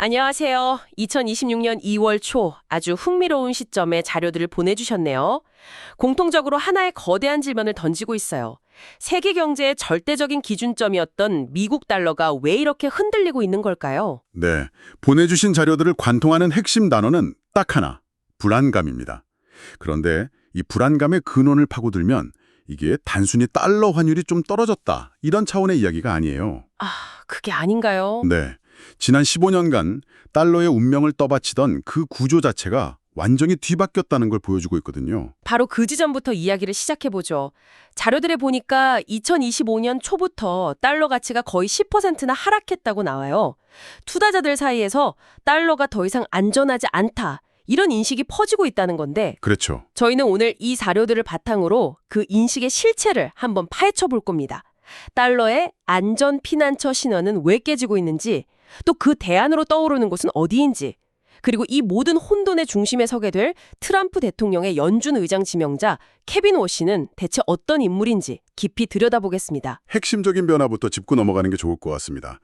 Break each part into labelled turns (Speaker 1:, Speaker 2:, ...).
Speaker 1: 안녕하세요. 2026년 2월 초 아주 흥미로운 시점에 자료들을 보내주셨네요. 공통적으로 하나의 거대한 질문을 던지고 있어요. 세계 경제의 절대적인 기준점이었던 미국 달러가 왜 이렇게 흔들리고 있는 걸까요?
Speaker 2: 네, 보내주신 자료들을 관통하는 핵심 단어는 딱 하나, 불안감입니다. 그런데 이 불안감의 근원을 파고들면 이게 단순히 달러 환율이 좀 떨어졌다, 이런 차원의 이야기가 아니에요.
Speaker 1: 그게 아닌가요?
Speaker 2: 네, 지난 15년간 달러의 운명을 떠받치던 그 구조 자체가 완전히 뒤바뀌었다는 걸 보여주고 있거든요.
Speaker 1: 바로 그 지점부터 이야기를 시작해보죠. 자료들에 보니까 2025년 초부터 달러 가치가 거의 10%나 하락했다고 나와요. 투자자들 사이에서 달러가 더 이상 안전하지 않다, 이런 인식이 퍼지고 있다는 건데
Speaker 2: 그렇죠.
Speaker 1: 저희는 오늘 이 자료들을 바탕으로 그 인식의 실체를 한번 파헤쳐 볼 겁니다. 달러의 안전 피난처 신화는 왜 깨지고 있는지, 또 그 대안으로 떠오르는 곳은 어디인지, 그리고 이 모든 혼돈의 중심에 서게 될 트럼프 대통령의 연준 의장 지명자 케빈 워시는 대체 어떤 인물인지 깊이 들여다보겠습니다.
Speaker 2: 핵심적인 변화부터 짚고 넘어가는 게 좋을 것 같습니다.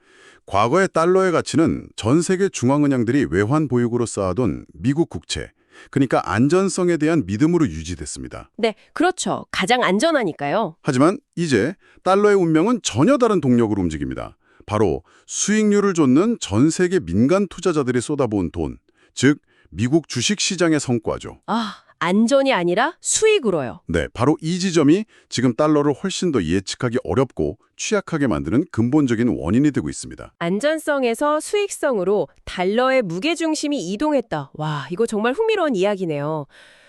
Speaker 2: 과거의 달러의 가치는 전 세계 중앙은행들이 외환 보유고로 쌓아둔 미국 국채, 그러니까 안전성에 대한 믿음으로 유지됐습니다.
Speaker 1: 네, 그렇죠. 가장 안전하니까요.
Speaker 2: 하지만 이제 달러의 운명은 전혀 다른 동력으로 움직입니다. 바로 수익률을 좇는 전 세계 민간 투자자들이 쏟아부은 돈, 즉 미국 주식시장의 성과죠.
Speaker 1: 안전이 아니라 수익으로요.
Speaker 2: 네, 바로 이 지점이 지금 달러를 훨씬 더 예측하기 어렵고 취약하게 만드는 근본적인 원인이 되고 있습니다.
Speaker 1: 안전성에서 수익성으로 달러의 무게중심이 이동했다. 와, 이거 정말 흥미로운 이야기네요.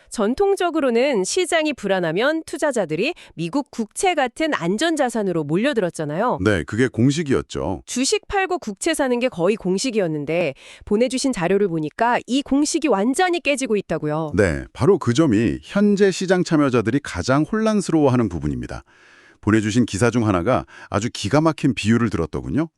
Speaker 1: 전통적으로는 시장이 불안하면 투자자들이 미국 국채 같은 안전자산으로 몰려들었잖아요.
Speaker 2: 네, 그게 공식이었죠.
Speaker 1: 주식 팔고 국채 사는 게 거의 공식이었는데 보내주신 자료를 보니까 이 공식이 완전히 깨지고 있다고요.
Speaker 2: 네, 바로 그 점이 현재 시장 참여자들이 가장 혼란스러워하는 부분입니다. 보내주신 기사 중 하나가 아주 기가 막힌 비유를 들었더군요.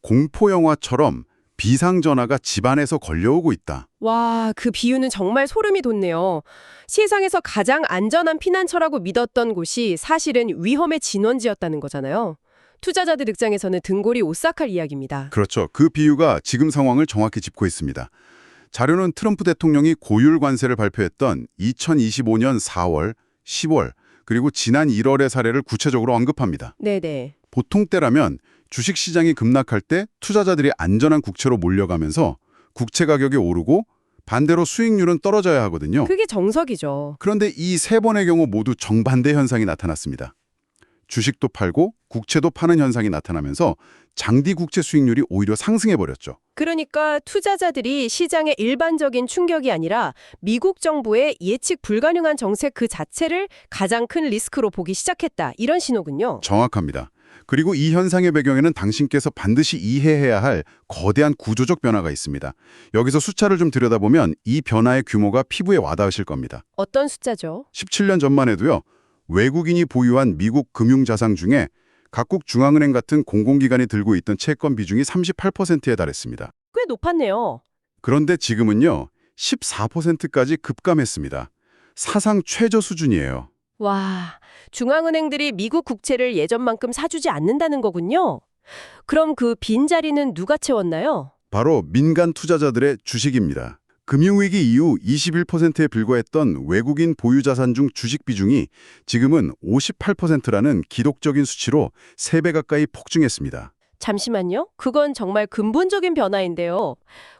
Speaker 2: 공포영화처럼 비상전화가 집안에서 걸려오고 있다.
Speaker 1: 와, 그 비유는 정말 소름이 돋네요. 세상에서 가장 안전한 피난처라고 믿었던 곳이 사실은 위험의 진원지였다는 거잖아요. 투자자들 입장에서는 등골이 오싹할 이야기입니다.
Speaker 2: 그렇죠. 그 비유가 지금 상황을 정확히 짚고 있습니다. 자료는 트럼프 대통령이 고율 관세를 발표했던 2025년 4월, 10월, 그리고 지난 1월의 사례를 구체적으로 언급합니다.
Speaker 1: 네네.
Speaker 2: 보통 때라면 주식시장이 급락할 때 투자자들이 안전한 국채로 몰려가면서 국채 가격이 오르고 반대로 수익률은 떨어져야 하거든요.
Speaker 1: 그게 정석이죠.
Speaker 2: 그런데 이 세 번의 경우 모두 정반대 현상이 나타났습니다. 주식도 팔고 국채도 파는 현상이 나타나면서 장기 국채 수익률이 오히려 상승해버렸죠.
Speaker 1: 그러니까 투자자들이 시장의 일반적인 충격이 아니라 미국 정부의 예측 불가능한 정책 그 자체를 가장 큰 리스크로 보기 시작했다, 이런 신호군요.
Speaker 2: 정확합니다. 그리고 이 현상의 배경에는 당신께서 반드시 이해해야 할 거대한 구조적 변화가 있습니다. 여기서 숫자를 좀 들여다보면 이 변화의 규모가 피부에 와닿으실 겁니다.
Speaker 1: 어떤 숫자죠?
Speaker 2: 17년 전만 해도요. 외국인이 보유한 미국 금융자산 중에 각국 중앙은행 같은 공공기관이 들고 있던 채권 비중이 38%에 달했습니다.
Speaker 1: 꽤 높았네요.
Speaker 2: 그런데 지금은요. 14%까지 급감했습니다. 사상 최저 수준이에요.
Speaker 1: 와, 중앙은행들이 미국 국채를 예전만큼 사주지 않는다는 거군요. 그럼 그 빈자리는 누가 채웠나요?
Speaker 2: 바로 민간 투자자들의 주식입니다. 금융위기 이후 21%에 불과했던 외국인 보유자산 중 주식 비중이 지금은 58%라는 기록적인 수치로 3배 가까이 폭증했습니다.
Speaker 1: 잠시만요. 그건 정말 근본적인 변화인데요.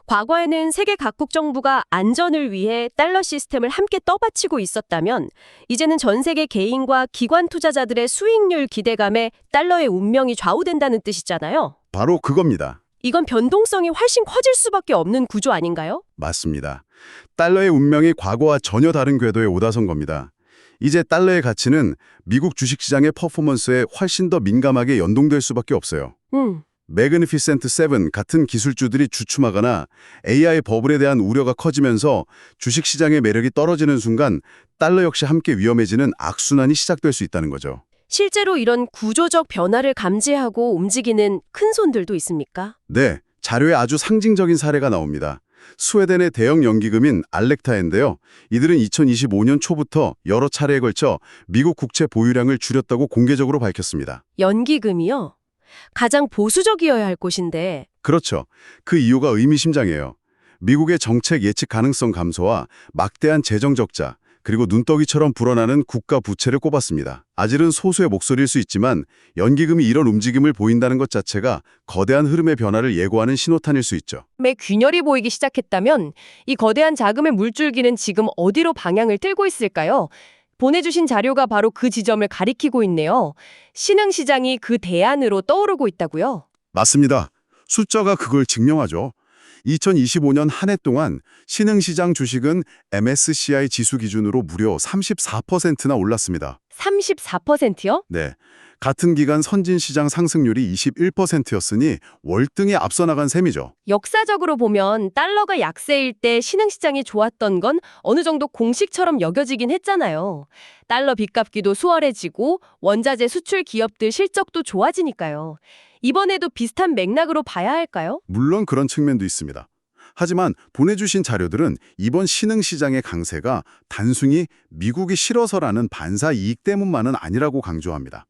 Speaker 1: 과거에는 세계 각국 정부가 안전을 위해 달러 시스템을 함께 떠받치고 있었다면 이제는 전 세계 개인과 기관 투자자들의 수익률 기대감에 달러의 운명이 좌우된다는 뜻이잖아요.
Speaker 2: 바로 그겁니다.
Speaker 1: 이건 변동성이 훨씬 커질 수밖에 없는 구조 아닌가요?
Speaker 2: 맞습니다. 달러의 운명이 과거와 전혀 다른 궤도에 오다선 겁니다. 이제 달러의 가치는 미국 주식시장의 퍼포먼스에 훨씬 더 민감하게 연동될 수밖에 없어요. 매그니피센트 7 같은 기술주들이 주춤하거나 AI 버블에 대한 우려가 커지면서 주식시장의 매력이 떨어지는 순간 달러 역시 함께 위험해지는 악순환이 시작될 수 있다는 거죠.
Speaker 1: 실제로 이런 구조적 변화를 감지하고 움직이는 큰 손들도 있습니까?
Speaker 2: 네, 자료에 아주 상징적인 사례가 나옵니다. 스웨덴의 대형 연기금인 알렉타인데요. 이들은 2025년 초부터 여러 차례에 걸쳐 미국 국채 보유량을 줄였다고 공개적으로 밝혔습니다.
Speaker 1: 연기금이요? 가장 보수적이어야 할 곳인데.
Speaker 2: 그렇죠. 그 이유가 의미심장해요. 미국의 정책 예측 가능성 감소와 막대한 재정 적자, 그리고 눈덩이처럼 불어나는 국가 부채를 꼽았습니다. 아직은 소수의 목소리일 수 있지만 연기금이 이런 움직임을 보인다는 것 자체가 거대한 흐름의 변화를 예고하는 신호탄일 수 있죠.
Speaker 1: 매 균열이 보이기 시작했다면 이 거대한 자금의 물줄기는 지금 어디로 방향을 틀고 있을까요? 보내주신 자료가 바로 그 지점을 가리키고 있네요. 신흥시장이 그 대안으로 떠오르고 있다고요?
Speaker 2: 맞습니다. 숫자가 그걸 증명하죠. 2025년 한 해 동안 신흥시장 주식은 MSCI 지수 기준으로 무려 34%나 올랐습니다.
Speaker 1: 34%요?
Speaker 2: 네. 같은 기간 선진시장 상승률이 21%였으니 월등히 앞서 나간 셈이죠.
Speaker 1: 역사적으로 보면 달러가 약세일 때 신흥시장이 좋았던 건 어느 정도 공식처럼 여겨지긴 했잖아요. 달러 빚갚기도 수월해지고 원자재 수출 기업들 실적도 좋아지니까요. 이번에도 비슷한 맥락으로 봐야 할까요?
Speaker 2: 물론 그런 측면도 있습니다. 하지만 보내주신 자료들은 이번 신흥시장의 강세가 단순히 미국이 싫어서라는 반사 이익 때문만은 아니라고 강조합니다.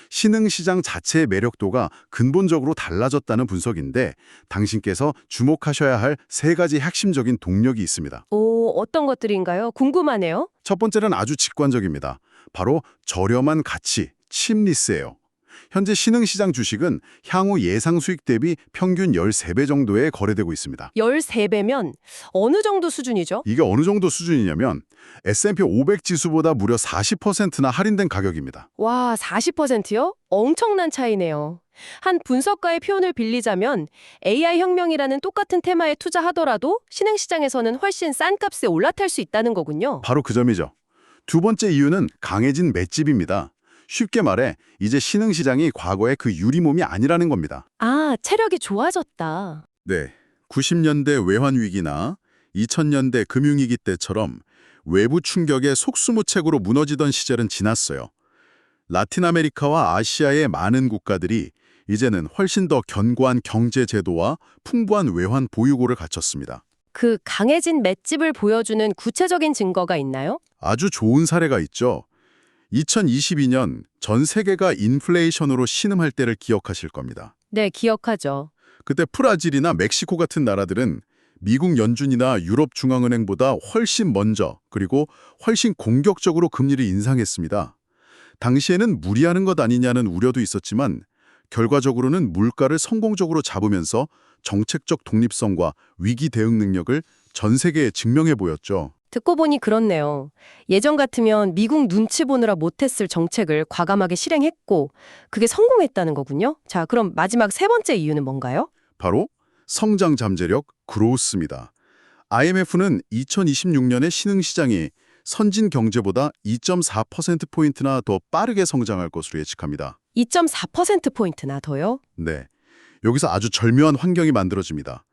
Speaker 2: 신흥시장 자체의 매력도가 근본적으로 달라졌다는 분석인데 당신께서 주목하셔야 할 세 가지 핵심적인 동력이 있습니다.
Speaker 1: 오, 어떤 것들인가요? 궁금하네요.
Speaker 2: 첫 번째는 아주 직관적입니다. 바로 저렴한 가치, 칩리스예요. 현재 신흥시장 주식은 향후 예상 수익 대비 평균 13배 정도에 거래되고 있습니다.
Speaker 1: 13배면 어느 정도 수준이죠?
Speaker 2: 이게 어느 정도 수준이냐면 S&P 500 지수보다 무려 40%나 할인된 가격입니다.
Speaker 1: 와, 40%요? 엄청난 차이네요. 한 분석가의 표현을 빌리자면 AI 혁명이라는 똑같은 테마에 투자하더라도 신흥시장에서는 훨씬 싼 값에 올라탈 수 있다는 거군요.
Speaker 2: 바로 그 점이죠. 두 번째 이유는 강해진 맷집입니다. 쉽게 말해 이제 신흥시장이 과거의 그 유리몸이 아니라는 겁니다.
Speaker 1: 아, 체력이 좋아졌다.
Speaker 2: 네, 90년대 외환위기나 2000년대 금융위기 때처럼 외부 충격에 속수무책으로 무너지던 시절은 지났어요. 라틴 아메리카와 아시아의 많은 국가들이 이제는 훨씬 더 견고한 경제 제도와 풍부한 외환 보유고를 갖췄습니다.
Speaker 1: 그 강해진 맷집을 보여주는 구체적인 증거가 있나요?
Speaker 2: 아주 좋은 사례가 있죠. 2022년 전 세계가 인플레이션으로 신음할 때를 기억하실 겁니다.
Speaker 1: 네, 기억하죠.
Speaker 2: 그때 브라질이나 멕시코 같은 나라들은 미국 연준이나 유럽 중앙은행보다 훨씬 먼저 그리고 훨씬 공격적으로 금리를 인상했습니다. 당시에는 무리하는 것 아니냐는 우려도 있었지만 결과적으로는 물가를 성공적으로 잡으면서 정책적 독립성과 위기 대응 능력을 전 세계에 증명해 보였죠.
Speaker 1: 듣고 보니 그렇네요. 예전 같으면 미국 눈치 보느라 못했을 정책을 과감하게 실행했고 그게 성공했다는 거군요. 자, 그럼 마지막 세 번째 이유는 뭔가요?
Speaker 2: 바로 성장 잠재력 그로스입니다. IMF는 2026년에 신흥시장이 선진 경제보다 2.4%포인트나 더 빠르게 성장할 것으로 예측합니다.
Speaker 1: 2.4%포인트나 더요?
Speaker 2: 네, 여기서 아주 절묘한 환경이 만들어집니다.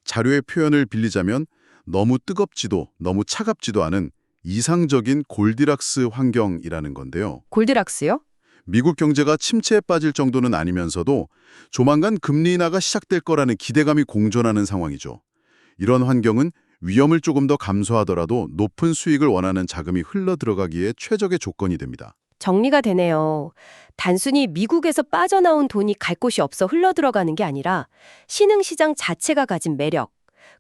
Speaker 2: 자료의 표현을 빌리자면 너무 뜨겁지도 너무 차갑지도 않은 이상적인 골디락스 환경이라는 건데요.
Speaker 1: 골디락스요?
Speaker 2: 미국 경제가 침체에 빠질 정도는 아니면서도 조만간 금리 인하가 시작될 거라는 기대감이 공존하는 상황이죠. 이런 환경은 위험을 조금 더 감소하더라도 높은 수익을 원하는 자금이 흘러들어가기에 최적의 조건이 됩니다.
Speaker 1: 정리가 되네요. 단순히 미국에서 빠져나온 돈이 갈 곳이 없어 흘러들어가는 게 아니라 신흥시장 자체가 가진 매력,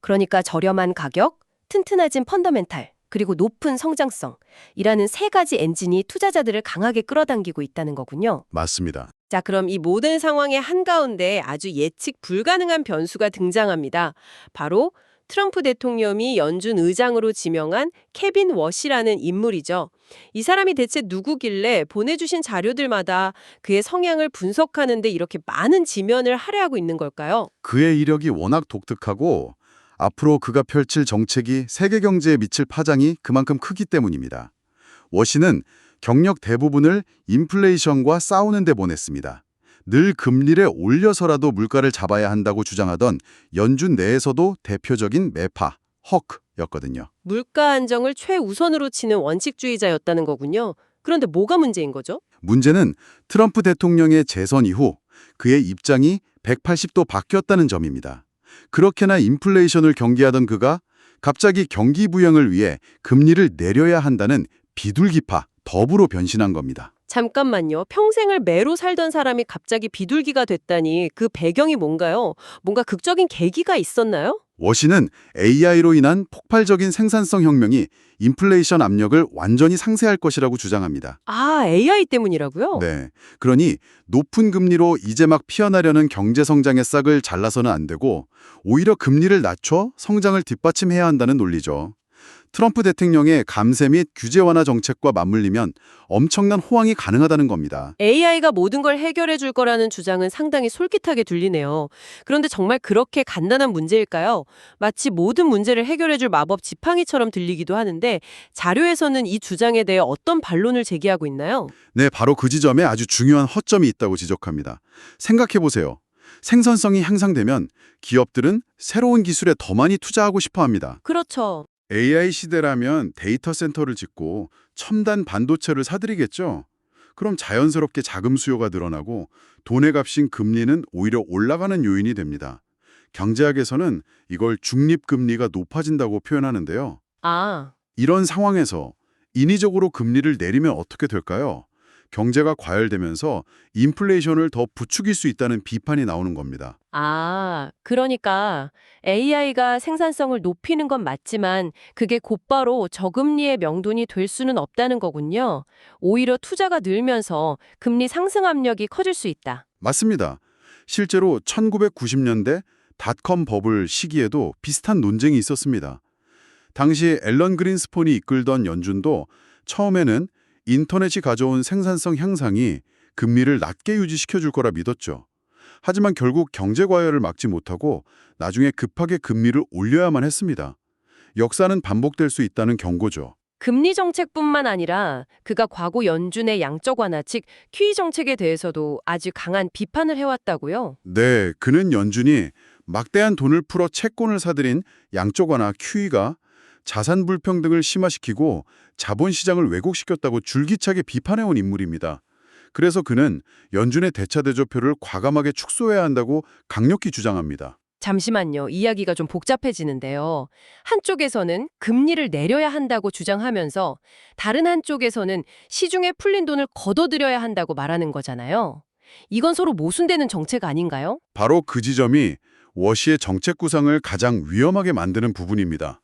Speaker 1: 그러니까 저렴한 가격, 튼튼해진 펀더멘탈, 그리고 높은 성장성이라는 세 가지 엔진이 투자자들을 강하게 끌어당기고 있다는 거군요.
Speaker 2: 맞습니다.
Speaker 1: 자, 그럼 이 모든 상황의 한가운데 아주 예측 불가능한 변수가 등장합니다. 바로 트럼프 대통령이 연준 의장으로 지명한 케빈 워시라는 인물이죠. 이 사람이 대체 누구길래 보내주신 자료들마다 그의 성향을 분석하는데 이렇게 많은 지면을 할애하고 있는 걸까요?
Speaker 2: 그의 이력이 워낙 독특하고 앞으로 그가 펼칠 정책이 세계 경제에 미칠 파장이 그만큼 크기 때문입니다. 워시는 경력 대부분을 인플레이션과 싸우는 데 보냈습니다. 늘 금리를 올려서라도 물가를 잡아야 한다고 주장하던 연준 내에서도 대표적인 매파, 허크였거든요.
Speaker 1: 물가 안정을 최우선으로 치는 원칙주의자였다는 거군요. 그런데 뭐가 문제인 거죠?
Speaker 2: 문제는 트럼프 대통령의 재선 이후 그의 입장이 180도 바뀌었다는 점입니다. 그렇게나 인플레이션을 경계하던 그가 갑자기 경기 부양을 위해 금리를 내려야 한다는 비둘기파, 더불어 변신한 겁니다.
Speaker 1: 잠깐만요. 평생을 매로 살던 사람이 갑자기 비둘기가 됐다니 그 배경이 뭔가요? 뭔가 극적인 계기가 있었나요?
Speaker 2: 워시는 AI로 인한 폭발적인 생산성 혁명이 인플레이션 압력을 완전히 상쇄할 것이라고 주장합니다.
Speaker 1: 아, AI 때문이라고요?
Speaker 2: 네. 그러니 높은 금리로 이제 막 피어나려는 경제 성장의 싹을 잘라서는 안 되고 오히려 금리를 낮춰 성장을 뒷받침해야 한다는 논리죠. 트럼프 대통령의 감세 및 규제 완화 정책과 맞물리면 엄청난 호황이 가능하다는 겁니다.
Speaker 1: AI가 모든 걸 해결해 줄 거라는 주장은 상당히 솔깃하게 들리네요. 그런데 정말 그렇게 간단한 문제일까요? 마치 모든 문제를 해결해 줄 마법 지팡이처럼 들리기도 하는데 자료에서는 이 주장에 대해 어떤 반론을 제기하고 있나요?
Speaker 2: 네, 바로 그 지점에 아주 중요한 허점이 있다고 지적합니다. 생각해 보세요. 생산성이 향상되면 기업들은 새로운 기술에 더 많이 투자하고 싶어 합니다.
Speaker 1: 그렇죠.
Speaker 2: AI 시대라면 데이터 센터를 짓고 첨단 반도체를 사들이겠죠. 그럼 자연스럽게 자금 수요가 늘어나고 돈의 값인 금리는 오히려 올라가는 요인이 됩니다. 경제학에서는 이걸 중립금리가 높아진다고 표현하는데요.
Speaker 1: 아.
Speaker 2: 이런 상황에서 인위적으로 금리를 내리면 어떻게 될까요? 경제가 과열되면서 인플레이션을 더 부추길 수 있다는 비판이 나오는 겁니다.
Speaker 1: 아, 그러니까 AI가 생산성을 높이는 건 맞지만 그게 곧바로 저금리의 명분이 될 수는 없다는 거군요. 오히려 투자가 늘면서 금리 상승 압력이 커질 수 있다.
Speaker 2: 맞습니다. 실제로 1990년대 닷컴 버블 시기에도 비슷한 논쟁이 있었습니다. 당시 앨런 그린스폰이 이끌던 연준도 처음에는 인터넷이 가져온 생산성 향상이 금리를 낮게 유지시켜줄 거라 믿었죠. 하지만 결국 경제 과열을 막지 못하고 나중에 급하게 금리를 올려야만 했습니다. 역사는 반복될 수 있다는 경고죠.
Speaker 1: 금리 정책뿐만 아니라 그가 과거 연준의 양적 완화, 즉 QE 정책에 대해서도 아주 강한 비판을 해왔다고요?
Speaker 2: 네, 그는 연준이 막대한 돈을 풀어 채권을 사들인 양적 완화 QE가 자산 불평등을 심화시키고 자본시장을 왜곡시켰다고 줄기차게 비판해온 인물입니다. 그래서 그는 연준의 대차 대조표를 과감하게 축소해야 한다고 강력히 주장합니다.
Speaker 1: 잠시만요. 이야기가 좀 복잡해지는데요. 한쪽에서는 금리를 내려야 한다고 주장하면서 다른 한쪽에서는 시중에 풀린 돈을 걷어들여야 한다고 말하는 거잖아요. 이건 서로 모순되는 정책 아닌가요?
Speaker 2: 바로 그 지점이 워시의 정책 구상을 가장 위험하게 만드는 부분입니다.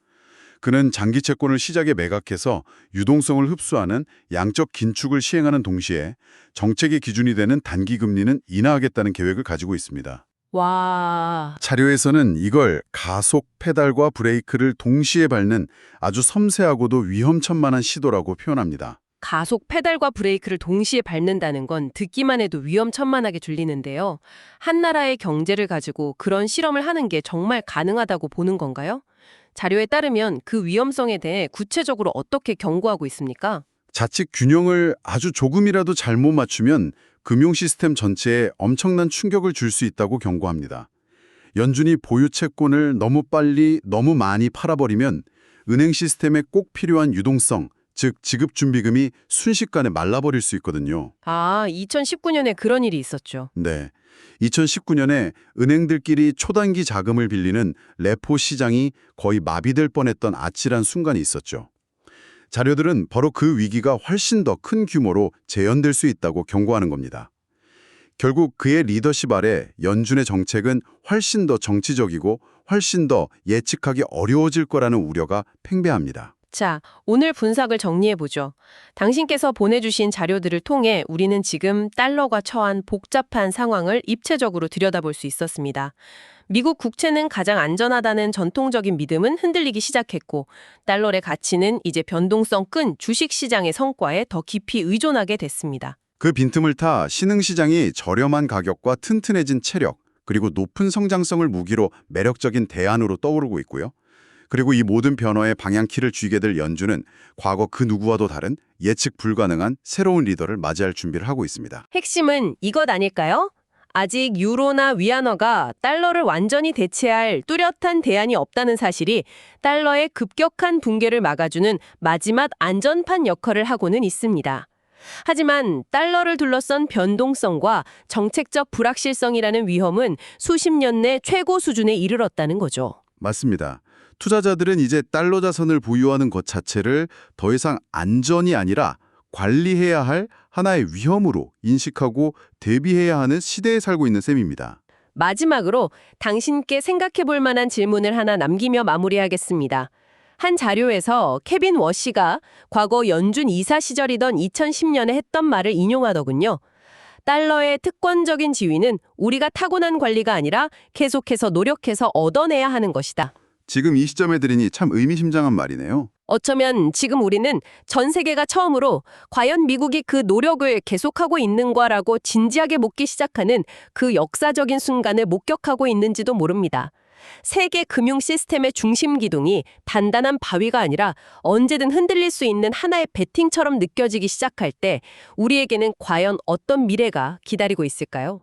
Speaker 2: 그는 장기 채권을 시장에 매각해서 유동성을 흡수하는 양적 긴축을 시행하는 동시에 정책의 기준이 되는 단기 금리는 인하하겠다는 계획을 가지고 있습니다.
Speaker 1: 와,
Speaker 2: 자료에서는 이걸 가속 페달과 브레이크를 동시에 밟는 아주 섬세하고도 위험천만한 시도라고 표현합니다.
Speaker 1: 가속 페달과 브레이크를 동시에 밟는다는 건 듣기만 해도 위험천만하게 들리는데요. 한 나라의 경제를 가지고 그런 실험을 하는 게 정말 가능하다고 보는 건가요? 자료에 따르면 그 위험성에 대해 구체적으로 어떻게 경고하고 있습니까?
Speaker 2: 자칫 균형을 아주 조금이라도 잘못 맞추면 금융 시스템 전체에 엄청난 충격을 줄 수 있다고 경고합니다. 연준이 보유 채권을 너무 빨리 너무 많이 팔아버리면 은행 시스템에 꼭 필요한 유동성, 즉 지급준비금이 순식간에 말라버릴 수 있거든요.
Speaker 1: 아, 2019년에 그런 일이 있었죠.
Speaker 2: 네. 2019년에 은행들끼리 초단기 자금을 빌리는 레포 시장이 거의 마비될 뻔했던 아찔한 순간이 있었죠. 자료들은 바로 그 위기가 훨씬 더 큰 규모로 재현될 수 있다고 경고하는 겁니다. 결국 그의 리더십 아래 연준의 정책은 훨씬 더 정치적이고 훨씬 더 예측하기 어려워질 거라는 우려가 팽배합니다.
Speaker 1: 자, 오늘 분석을 정리해보죠. 당신께서 보내주신 자료들을 통해 우리는 지금 달러가 처한 복잡한 상황을 입체적으로 들여다볼 수 있었습니다. 미국 국채는 가장 안전하다는 전통적인 믿음은 흔들리기 시작했고 달러의 가치는 이제 변동성 끈 주식시장의 성과에 더 깊이 의존하게 됐습니다.
Speaker 2: 그 빈틈을 타 신흥시장이 저렴한 가격과 튼튼해진 체력, 그리고 높은 성장성을 무기로 매력적인 대안으로 떠오르고 있고요. 그리고 이 모든 변화의 방향키를 쥐게 될 연준은 과거 그 누구와도 다른 예측 불가능한 새로운 리더를 맞이할 준비를 하고 있습니다.
Speaker 1: 핵심은 이것 아닐까요? 아직 유로나 위안화가 달러를 완전히 대체할 뚜렷한 대안이 없다는 사실이 달러의 급격한 붕괴를 막아주는 마지막 안전판 역할을 하고는 있습니다. 하지만 달러를 둘러싼 변동성과 정책적 불확실성이라는 위험은 수십 년 내 최고 수준에 이르렀다는 거죠.
Speaker 2: 맞습니다. 투자자들은 이제 달러 자산을 보유하는 것 자체를 더 이상 안전이 아니라 관리해야 할 하나의 위험으로 인식하고 대비해야 하는 시대에 살고 있는 셈입니다.
Speaker 1: 마지막으로 당신께 생각해 볼 만한 질문을 하나 남기며 마무리하겠습니다. 한 자료에서 케빈 워시가 과거 연준 이사 시절이던 2010년에 했던 말을 인용하더군요. 달러의 특권적인 지위는 우리가 타고난 관리가 아니라 계속해서 노력해서 얻어내야 하는 것이다.
Speaker 2: 지금 이 시점에 들으니 참 의미심장한 말이네요.
Speaker 1: 어쩌면 지금 우리는 전 세계가 처음으로 과연 미국이 그 노력을 계속하고 있는가라고 진지하게 묻기 시작하는 그 역사적인 순간을 목격하고 있는지도 모릅니다. 세계 금융 시스템의 중심 기둥이 단단한 바위가 아니라 언제든 흔들릴 수 있는 하나의 배팅처럼 느껴지기 시작할 때 우리에게는 과연 어떤 미래가 기다리고 있을까요?